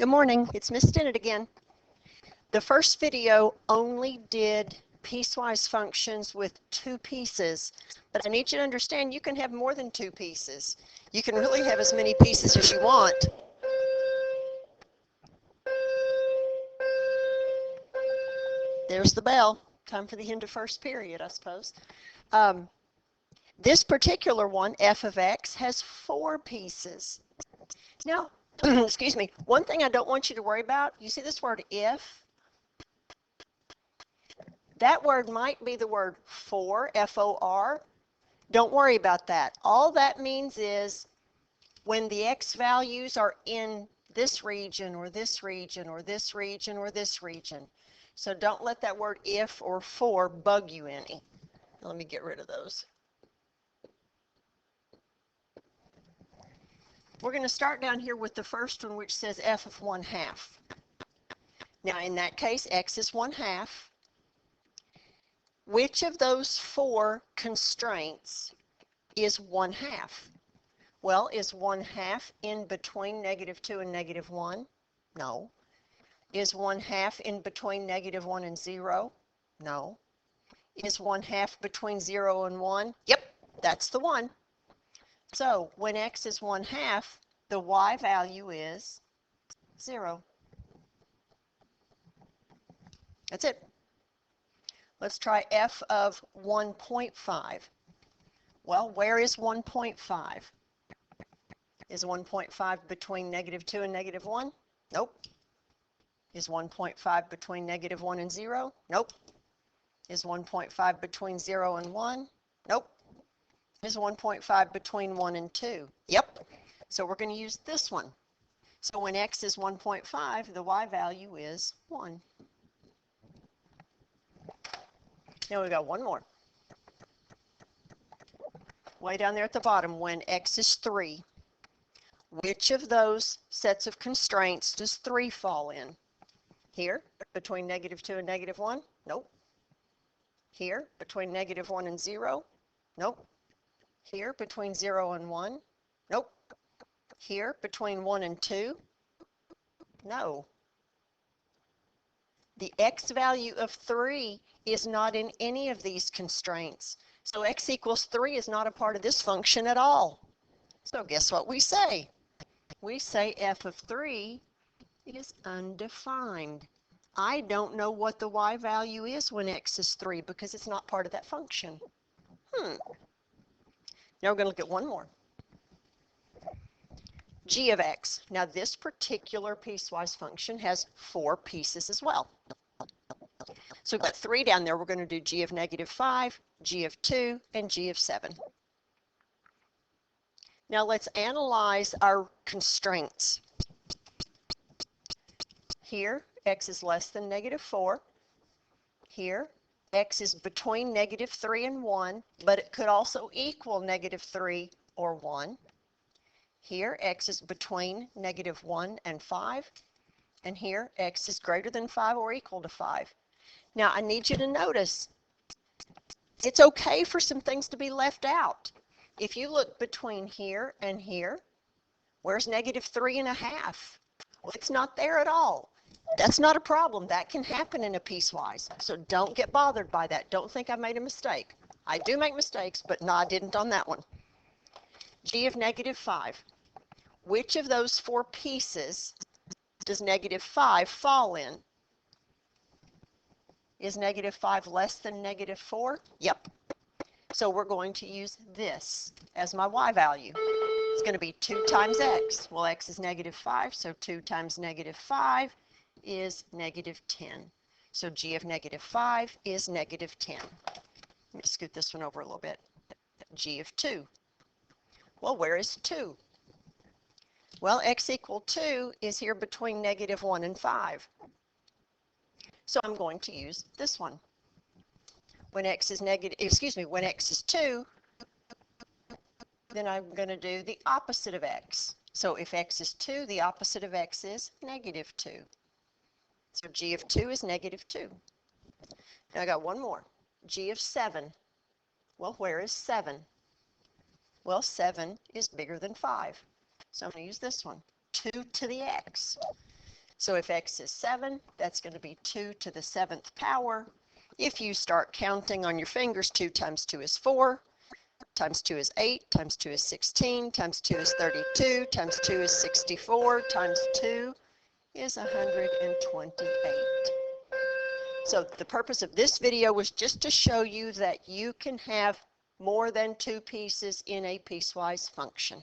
Good morning, it's Miss Dennett again. The first video only did piecewise functions with two pieces, but I need you to understand you can have more than two pieces. You can really have as many pieces as you want. There's the bell. Time for the end of first period, I suppose. This particular one, f of x, has four pieces. Now, excuse me, one thing I don't want you to worry about, you see this word if? That word might be the word for, F-O-R. Don't worry about that. All that means is when the x values are in this region or this region or this region or this region. So don't let that word if or for bug you any. Let me get rid of those. We're going to start down here with the first one, which says f of 1/2. Now in that case, x is 1/2. Which of those four constraints is 1/2? Well, is 1/2 in between -2 and -1? No. Is 1/2 in between -1 and 0? No. Is 1/2 between 0 and 1? Yep, that's the one. So when x is 1/2, the y value is 0. That's it. Let's try f of 1.5. Well, where is 1.5? Is 1.5 between -2 and -1? Nope. Is 1.5 between -1 and 0? Nope. Is 1.5 between 0 and 1? Nope. Is 1.5 between 1 and 2? Yep. So we're going to use this one. So when x is 1.5, the y value is 1. Now we got one more. Way down there at the bottom, when x is 3, which of those sets of constraints does 3 fall in? Here, between -2 and -1? Nope. Here, between -1 and 0? Nope. Here, between 0 and 1? Nope. Here, between 1 and 2? No. The x value of 3 is not in any of these constraints. So x equals 3 is not a part of this function at all. So guess what we say? We say f of 3 is undefined. I don't know what the y value is when x is 3 because it's not part of that function. Now we're going to look at one more. G of x. Now this particular piecewise function has four pieces as well. So we've got 3 down there. We're going to do g of -5, g of 2, and g of 7. Now let's analyze our constraints. Here, x is less than -4. Here, x is between -3 and 1, but it could also equal -3 or 1. Here, x is between -1 and 5. And here, x is greater than 5 or equal to 5. Now, I need you to notice, it's okay for some things to be left out. If you look between here and here, where's -3.5? Well, it's not there at all. That's not a problem. That can happen in a piecewise. So don't get bothered by that. Don't think I made a mistake. I do make mistakes, but no, I didn't on that one. G of -5. Which of those four pieces does -5 fall in? Is -5 less than -4? Yep. So we're going to use this as my y value. It's going to be 2 times x. Well, x is -5, so 2 times -5 is -10. So g of -5 is -10. Let me scoot this one over a little bit. G of 2. Well, where is 2? Well, x equal 2 is here between -1 and 5. So I'm going to use this one. When x is when x is 2, then I'm going to do the opposite of x. So if x is 2, the opposite of x is -2. So g of 2 is -2. Now I got one more. G of 7. Well, where is 7? Well, 7 is bigger than 5. So I'm going to use this one. 2 to the x. So if x is 7, that's going to be 2 to the 7th power. If you start counting on your fingers, 2 times 2 is 4, times 2 is 8, times 2 is 16, times 2 is 32, times 2 is 64, times 2 is 128. So the purpose of this video was just to show you that you can have more than 2 pieces in a piecewise function.